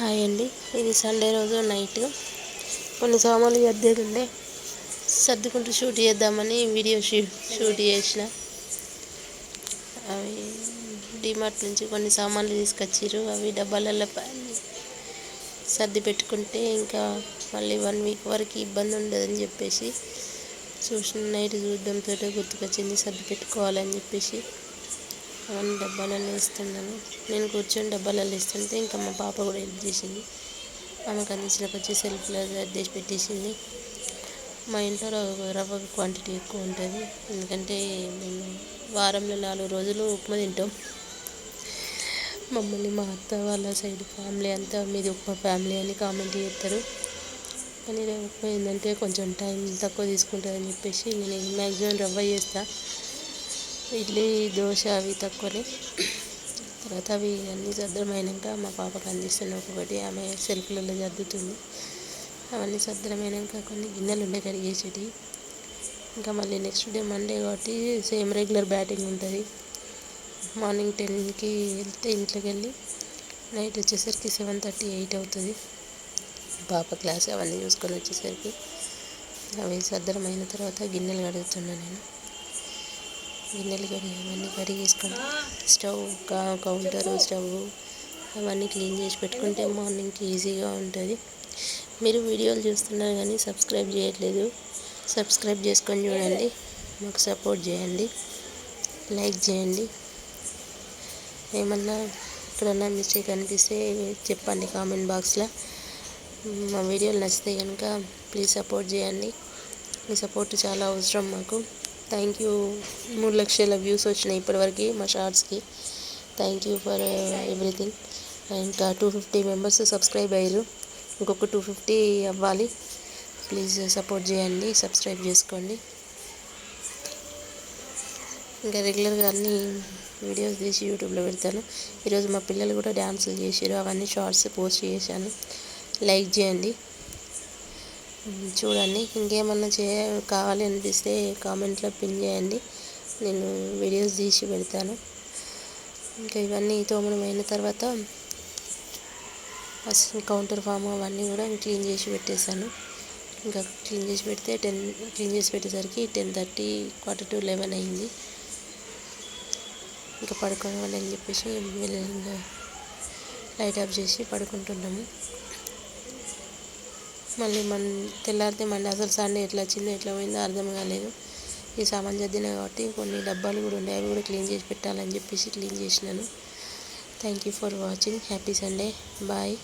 Hi అండి. ఇది Sunday రోజు నైట్ కొన్ని సామాన్లు సర్దేది సర్దుకుంటూ షూట్ చేద్దామని వీడియో షూట్ చేసిన. అవి డిమార్ట్ నుంచి కొన్ని సామాన్లు తీసుకొచ్చిర్రు. అవి డబ్బాలలో సర్ది పెట్టుకుంటే ఇంకా మళ్ళీ 1 వీక్ వరకు ఇబ్బంది ఉండదని చెప్పేసి నైట్ చూడడంతో గుర్తుకొచ్చింది, సర్ది పెట్టుకోవాలని చెప్పేసి అవన్నీ డబ్బాలలో వేస్తున్నాను. నేను కూర్చొని డబ్బాలలో వేస్తుంటే ఇంకా మా పాప కూడా హెల్ప్ చేసింది. ఆమెకు అందించినకు వచ్చి సెల్ఫ్లో సర్దేసి పెట్టేసింది. మా ఇంట్లో రవ్వ క్వాంటిటీ ఎక్కువ ఉంటుంది, ఎందుకంటే మేము వారంలో 4 రోజులు ఉప్మా తింటాం. మమ్మల్ని మా అత్త వాళ్ళ సైడ్ ఫ్యామిలీ అంతా మీది ఉప్మా ఫ్యామిలీ అని కామెంట్ చేస్తారు. కానీ ఉప్మా ఏంటంటే కొంచెం టైం తక్కువ తీసుకుంటుందని చెప్పేసి నేను మ్యాక్సిమం రవ్వ చేస్తాను. ఇడ్లీ దోశ అవి తక్కువనే. తర్వాత అవి అన్నీ సర్దమైనాక మా పాపకు అందిస్తాను ఒక్కొక్కటి. ఆమె సెల్ఫ్లలో సర్దుతుంది. అవన్నీ సర్దమైనాక కొన్ని గిన్నెలు ఉండే కడిగేసేటి. ఇంకా మళ్ళీ నెక్స్ట్ డే మండే కాబట్టి సేమ్ రెగ్యులర్ బ్యాటింగ్ ఉంటుంది. మార్నింగ్ 10కి వెళ్తే ఇంట్లోకి వెళ్ళి నైట్ వచ్చేసరికి 7:30, 8 అవుతుంది. పాప క్లాస్ అవన్నీ చూసుకొని వచ్చేసరికి అవి సర్దమైన తర్వాత గిన్నెలు కడుగుతున్నాను నేను. గిన్నెలు అవన్నీ కడిగేసుకొని స్టవ్ కౌంటరు స్టవ్ అవన్నీ క్లీన్ చేసి పెట్టుకుంటే మార్నింగ్కి ఈజీగా ఉంటుంది. మీరు వీడియోలు చూస్తున్నారు కానీ సబ్స్క్రైబ్ చేయట్లేదు. సబ్స్క్రైబ్ చేసుకొని చూడండి, మాకు సపోర్ట్ చేయండి, లైక్ చేయండి. ఏమన్నా ఎక్కడన్నా మిస్టేక్ అనిపిస్తే చెప్పండి కామెంట్ బాక్స్లో. మా వీడియోలు నచ్చితే కనుక ప్లీజ్ సపోర్ట్ చేయండి. మీ సపోర్ట్ చాలా అవసరం మాకు. Thank you. 3 లక్షల వ్యూస్ వచ్చినాయి ఇప్పటివరకు మా షార్ట్స్కి. Thank you for everything. ఇంకా 250 మెంబర్స్ సబ్స్క్రైబ్ అయ్యారు. ఇంకొక 250 అవ్వాలి. ప్లీజ్ సపోర్ట్ చేయండి, సబ్స్క్రైబ్ చేసుకోండి. ఇంకా రెగ్యులర్గా అన్ని వీడియోస్ తీసి యూట్యూబ్లో పెడతాను. ఈరోజు మా పిల్లలు కూడా డ్యాన్సులు చేసారు, అవన్నీ షార్ట్స్ పోస్ట్ చేశాను. లైక్ చేయండి, చూడండి. ఇంకేమన్నా కావాలి అనిపిస్తే కామెంట్లో పిన్ చేయండి, నేను వీడియోస్ తీసి పెడతాను. ఇంకా ఇవన్నీ తోమడం అయిన తర్వాత కౌంటర్ ఫామ్ అవన్నీ కూడా క్లీన్ చేసి పెట్టేశాను. ఇంకా క్లీన్ చేసి పెట్టేసరికి 10:30, 10:45 అయింది. ఇంకా పడుకోవాలి అని చెప్పేసి లైట్ ఆఫ్ చేసి పడుకుంటున్నాము. మళ్ళీ తెల్లారితే మండే అసలు సండే ఎట్లా వచ్చిందో ఎట్లా పోయిందో అర్థం కాలేదు. ఈ సామాన్ చదివినా కాబట్టి కొన్ని డబ్బాలు కూడా ఉన్నాయి, అవి కూడా క్లీన్ చేసి పెట్టాలని చెప్పేసి క్లీన్ చేసినాను. Thank you for watching. Happy Sunday. Bye.